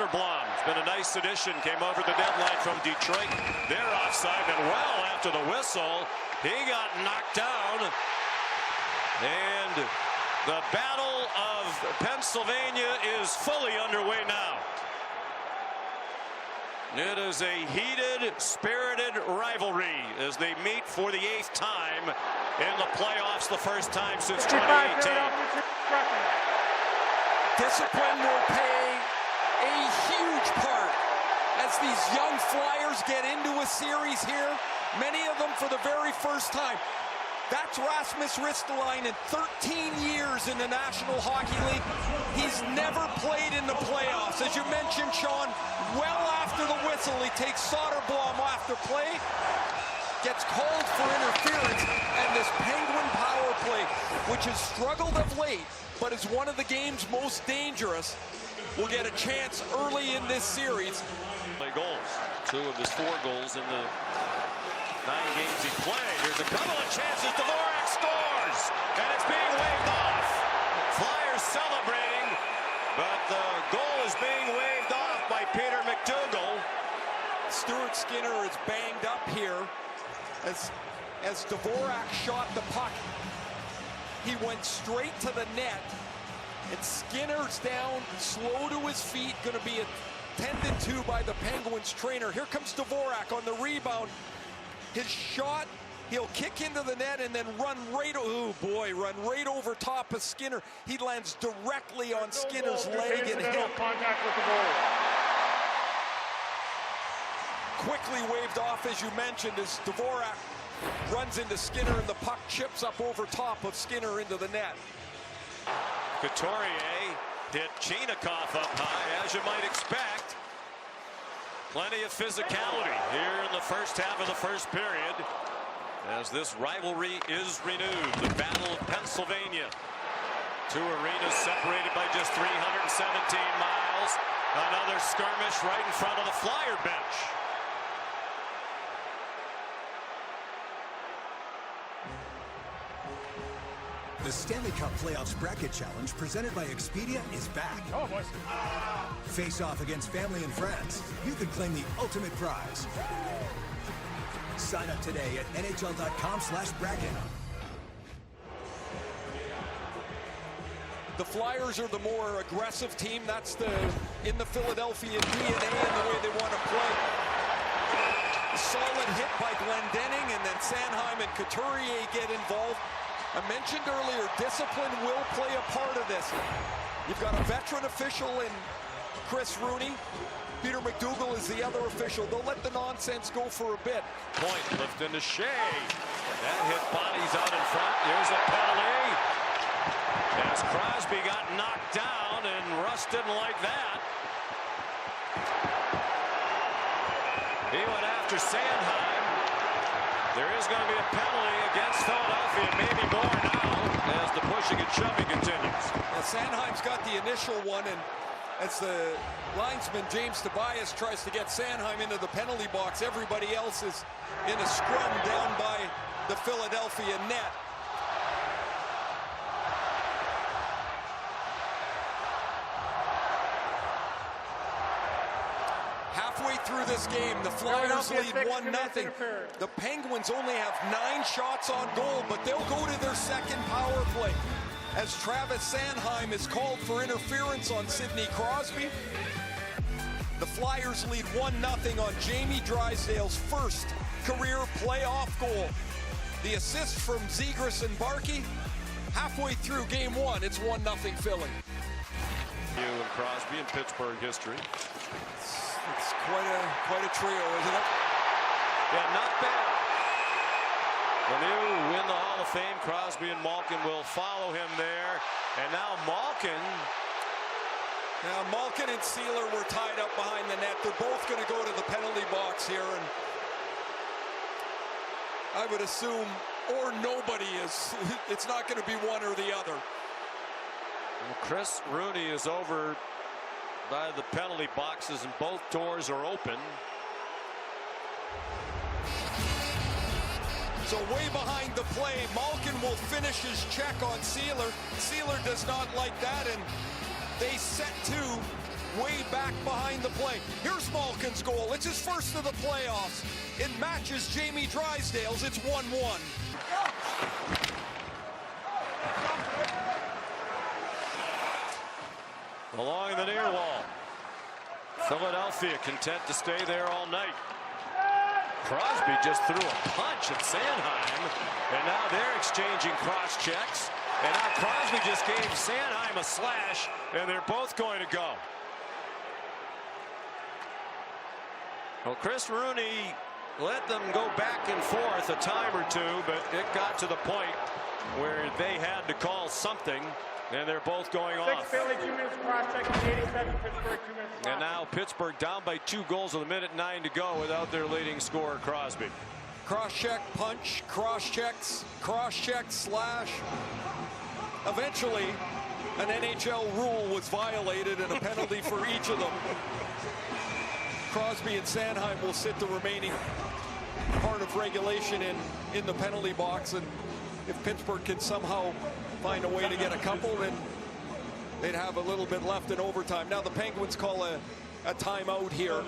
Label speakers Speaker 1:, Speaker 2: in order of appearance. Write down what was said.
Speaker 1: Soderblom. It's been a nice addition. Came over the deadline from Detroit. They're offside, and well after the whistle, he got knocked down. And the Battle of Pennsylvania is fully underway now. It is a heated, spirited rivalry as they meet for the 8th time in the playoffs, the first time since 2018.
Speaker 2: Discipline will play a huge part as these young Flyers get into a series here, many of them for the very first time. That's Rasmus Ristolainen, 13 years in the National Hockey League. He's never played in the playoffs. As you mentioned, Sean, well after the whistle, he takes Soderblom after play, gets called for interference, and this Penguin power play, which has struggled of late, but is one of the game's most dangerous, will get a chance early in this series.
Speaker 1: Goals. 2 of his 4 goals in the 9 games he played. There's a couple of chances. Dvorak scores, and it's being waved off. Flyers celebrating, but the goal is being waved off by Peter McDougall.
Speaker 2: Stuart Skinner is banged up here as Dvorak shot the puck. He went straight to the net, and Skinner's down, slow to his feet, going to be attended to by the Penguins trainer. Here comes Dvorak on the rebound. His shot, he'll kick into the net and then run right over top of Skinner. He lands directly on Skinner's leg and hit.
Speaker 3: Contact with the goal.
Speaker 2: Quickly waved off, as you mentioned, as Dvorak runs into Skinner and the puck chips up over top of Skinner into the net.
Speaker 1: Couturier hit Chinakhov up high, as you might expect. Plenty of physicality here in the first half of the first period as this rivalry is renewed. The Battle of Pennsylvania. 2 arenas separated by just 317 miles. Another skirmish right in front of the Flyer bench.
Speaker 4: The Stanley Cup Playoffs Bracket Challenge presented by Expedia is back.
Speaker 3: Oh, boys.
Speaker 4: Face off against family and friends. You could claim the ultimate prize. Sign up today at NHL.com/bracket.
Speaker 2: The Flyers are the more aggressive team. That's in the Philadelphia DNA and the way they want to play. A solid hit by Glendening, and then Sanheim and Couturier get involved. I mentioned earlier, discipline will play a part of this. You've got a veteran official in Chris Rooney. Peter McDougall is the other official. They'll let the nonsense go for a bit.
Speaker 1: Point lift into Shea. That hit bodies out in front. There's a penalty. As Crosby got knocked down, and Russ didn't like that. He went after Sanheim. There is going to be a penalty against Philadelphia, maybe more now, as the pushing and shoving continues.
Speaker 2: Well, Sanheim's got the initial one, and as the linesman James Tobias tries to get Sanheim into the penalty box, everybody else is in a scrum down by the Philadelphia net. Halfway through this game, the Flyers lead 1-0. The Penguins only have 9 shots on goal, but they'll go to their second power play as Travis Sanheim is called for interference on Sidney Crosby. The Flyers lead 1-0 on Jamie Drysdale's first career playoff goal. The assist from Zegras and Barkey. Halfway through game 1, it's 1-0 Philly.
Speaker 1: You and Crosby in Pittsburgh history.
Speaker 2: It's quite a trio, isn't it?
Speaker 1: Yeah, not bad. Lemieux win the Hall of Fame. Crosby and Malkin will follow him there. And now Malkin.
Speaker 2: Now Malkin and Sealer were tied up behind the net. They're both going to go to the penalty box here, and I would assume, or nobody is. It's not going to be one or the other.
Speaker 1: Well, Chris Rooney is over by the penalty boxes, and both doors are open.
Speaker 2: So way behind the play, Malkin will finish his check on Sealer. Sealer does not like that, and they set to way back behind the play. Here's Malkin's goal. It's his first of the playoffs. It matches Jamie Drysdale's. It's 1-1.
Speaker 1: Along the near wall. Philadelphia content to stay there all night. Crosby just threw a punch at Sanheim, and now they're exchanging cross checks. And now Crosby just gave Sanheim a slash, and they're both going to go. Well, Chris Rooney let them go back and forth a time or two, but it got to the point where they had to call something, and they're both going off.
Speaker 3: Philly, 2 minutes cross check, 87, Pittsburgh, 2 minutes.
Speaker 1: And now Pittsburgh down by 2 goals with 1:09 to go without their leading scorer, Crosby.
Speaker 2: Cross check, punch, cross check, slash. Eventually, an NHL rule was violated and a penalty for each of them. Crosby and Sanheim will sit the remaining part of regulation in the penalty box, and if Pittsburgh can somehow find a way to get a couple, then they'd have a little bit left in overtime. Now the Penguins call a timeout here.